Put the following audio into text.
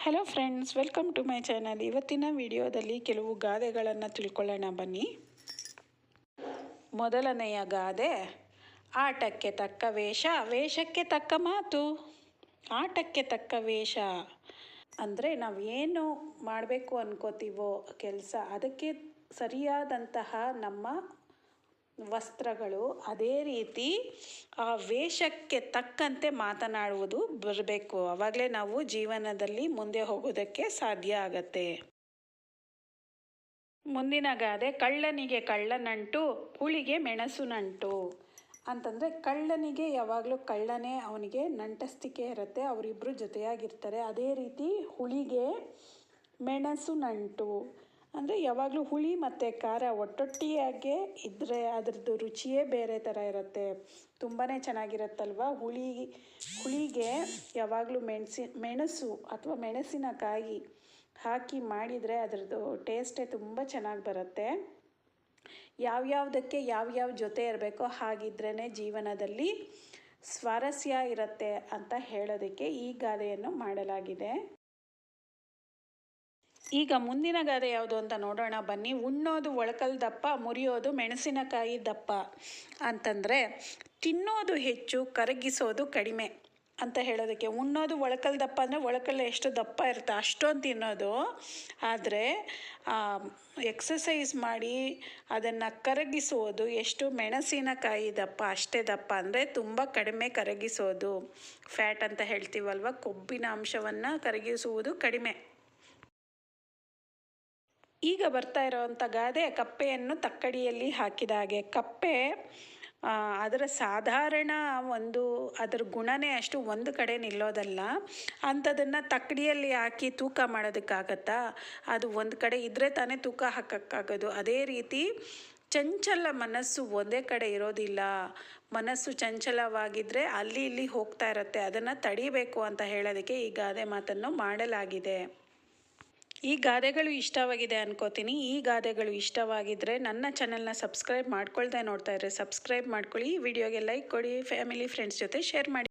Hello friends, welcome to my channel. ಇವತ್ತಿನ ವಿಡಿಯೋದಲ್ಲಿ ಕೆಲವು ಗಾದೆಗಳನ್ನು ತಿಳ್ಕೊಳ್ಳೋಣ ಬನ್ನಿ. ಮೊದಲನೆಯ ಗಾದೆ, ಆಟಕ್ಕೆ ತಕ್ಕ ವೇಷ, ವೇಷಕ್ಕೆ ತಕ್ಕ ಮಾತು. ಆಟಕ್ಕೆ ತಕ್ಕ ವೇಷ ಅಂದರೆ ನಾವು ಏನು ಮಾಡಬೇಕು ಅನ್ಕೋತೀವೋ ಕೆಲಸ, ಅದಕ್ಕೆ ಸರಿಯಾದಂತಹ ನಮ್ಮ ವಸ್ತ್ರಗಳು, ಅದೇ ರೀತಿ ಆ ವೇಷಕ್ಕೆ ತಕ್ಕಂತೆ ಮಾತನಾಡುವುದು ಬರಬೇಕು. ಆವಾಗಲೇ ನಾವು ಜೀವನದಲ್ಲಿ ಮುಂದೆ ಹೋಗೋದಕ್ಕೆ ಸಾಧ್ಯ ಆಗತ್ತೆ. ಮುಂದಿನ ಗಾದೆ, ಕಳ್ಳನಿಗೆ ಕಳ್ಳನಂಟು, ಹುಳಿಗೆ ಮೆಣಸು ನಂಟು. ಅಂತಂದರೆ ಕಳ್ಳನಿಗೆ ಯಾವಾಗಲೂ ಕಳ್ಳನೇ ಅವನಿಗೆ ನಂಟಸ್ತಿಕೆ ಇರುತ್ತೆ, ಅವರಿಬ್ಬರು ಜೊತೆಯಾಗಿರ್ತಾರೆ. ಅದೇ ರೀತಿ ಹುಳಿಗೆ ಮೆಣಸು ನಂಟು ಅಂದರೆ ಯಾವಾಗಲೂ ಹುಳಿ ಮತ್ತು ಖಾರ ಒಟ್ಟೊಟ್ಟಿಯಾಗೆ ಇದ್ದರೆ ಅದರದ್ದು ರುಚಿಯೇ ಬೇರೆ ಥರ ಇರುತ್ತೆ, ತುಂಬಾ ಚೆನ್ನಾಗಿರುತ್ತಲ್ವ. ಹುಳಿಗೆ ಯಾವಾಗಲೂ ಮೆಣಸು ಅಥವಾ ಮೆಣಸಿನಕಾಯಿ ಹಾಕಿ ಮಾಡಿದರೆ ಅದರದ್ದು ಟೇಸ್ಟೇ ತುಂಬ ಚೆನ್ನಾಗಿ ಬರುತ್ತೆ. ಯಾವ್ಯಾವುದಕ್ಕೆ ಯಾವ್ಯಾವ ಜೊತೆ ಇರಬೇಕೋ ಹಾಗಿದ್ರೇ ಜೀವನದಲ್ಲಿ ಸ್ವಾರಸ್ಯ ಇರುತ್ತೆ ಅಂತ ಹೇಳೋದಕ್ಕೆ ಈ ಗಾದೆಯನ್ನು ಮಾಡಲಾಗಿದೆ. ಈಗ ಮುಂದಿನ ಗಾದೆ ಯಾವುದು ಅಂತ ನೋಡೋಣ ಬನ್ನಿ. ಉಣ್ಣೋದು ಒಳಕಲ್ ದಪ್ಪ, ಮುರಿಯೋದು ಮೆಣಸಿನಕಾಯಿ ದಪ್ಪ. ಅಂತಂದರೆ ತಿನ್ನೋದು ಹೆಚ್ಚು, ಕರಗಿಸೋದು ಕಡಿಮೆ ಅಂತ ಹೇಳೋದಕ್ಕೆ. ಉಣ್ಣೋದು ಒಳಕಲ್ ದಪ್ಪ ಅಂದರೆ ಒಳಕಲ್ಲ ಎಷ್ಟು ದಪ್ಪ ಇರುತ್ತೆ ಅಷ್ಟೊಂದು ತಿನ್ನೋದು. ಆದರೆ ಎಕ್ಸಸೈಸ್ ಮಾಡಿ ಅದನ್ನು ಕರಗಿಸೋದು ಎಷ್ಟು, ಮೆಣಸಿನಕಾಯಿ ದಪ್ಪ ಅಷ್ಟೇ ದಪ್ಪ ಅಂದರೆ ತುಂಬ ಕಡಿಮೆ ಕರಗಿಸೋದು. ಫ್ಯಾಟ್ ಅಂತ ಹೇಳ್ತೀವಲ್ವ, ಕೊಬ್ಬಿನ ಅಂಶವನ್ನು ಕರಗಿಸುವುದು ಕಡಿಮೆ. ಈಗ ಬರ್ತಾ ಇರೋವಂಥ ಗಾದೆ, ಕಪ್ಪೆಯನ್ನು ತಕ್ಕಡಿಯಲ್ಲಿ ಹಾಕಿದ ಹಾಗೆ. ಕಪ್ಪೆ ಅದರ ಸಾಧಾರಣ ಅದರ ಗುಣನೇ ಅಷ್ಟು ಒಂದು ಕಡೆ ನಿಲ್ಲೋದಲ್ಲ. ಅಂಥದನ್ನು ತಕ್ಕಡಿಯಲ್ಲಿ ಹಾಕಿ ತೂಕ ಮಾಡೋದಕ್ಕಾಗತ್ತಾ? ಅದು ಒಂದು ಕಡೆ ಇದ್ದರೆ ತಾನೇ ತೂಕ ಹಾಕೋಕ್ಕಾಗೋದು. ಅದೇ ರೀತಿ ಚಂಚಲ ಮನಸ್ಸು ಒಂದೇ ಕಡೆ ಇರೋದಿಲ್ಲ. ಮನಸ್ಸು ಚಂಚಲವಾಗಿದ್ದರೆ ಅಲ್ಲಿ ಇಲ್ಲಿ ಹೋಗ್ತಾ ಇರುತ್ತೆ. ಅದನ್ನು ತಡಿಬೇಕು ಅಂತ ಹೇಳೋದಕ್ಕೆ ಈ ಗಾದೆ ಮಾತನ್ನು ಮಾಡಲಾಗಿದೆ. ಈ ಗಾದೆಗಳು ಇಷ್ಟವಾಗಿದೆ ಅನ್ಕೋತೀನಿ. ಈ ಗಾದೆಗಳು ಇಷ್ಟವಾಗಿದ್ದರೆ ನನ್ನ ಚಾನಲ್ನ ಸಬ್ಸ್ಕ್ರೈಬ್ ಮಾಡ್ಕೊಳ್ದೆ ನೋಡ್ತಾ ಇದ್ರೆ ಸಬ್ಸ್ಕ್ರೈಬ್ ಮಾಡ್ಕೊಳ್ಳಿ. ಈ ವಿಡಿಯೋಗೆ ಲೈಕ್ ಕೊಡಿ, ಫ್ಯಾಮಿಲಿ ಫ್ರೆಂಡ್ಸ್ ಜೊತೆ ಶೇರ್ ಮಾಡಿ.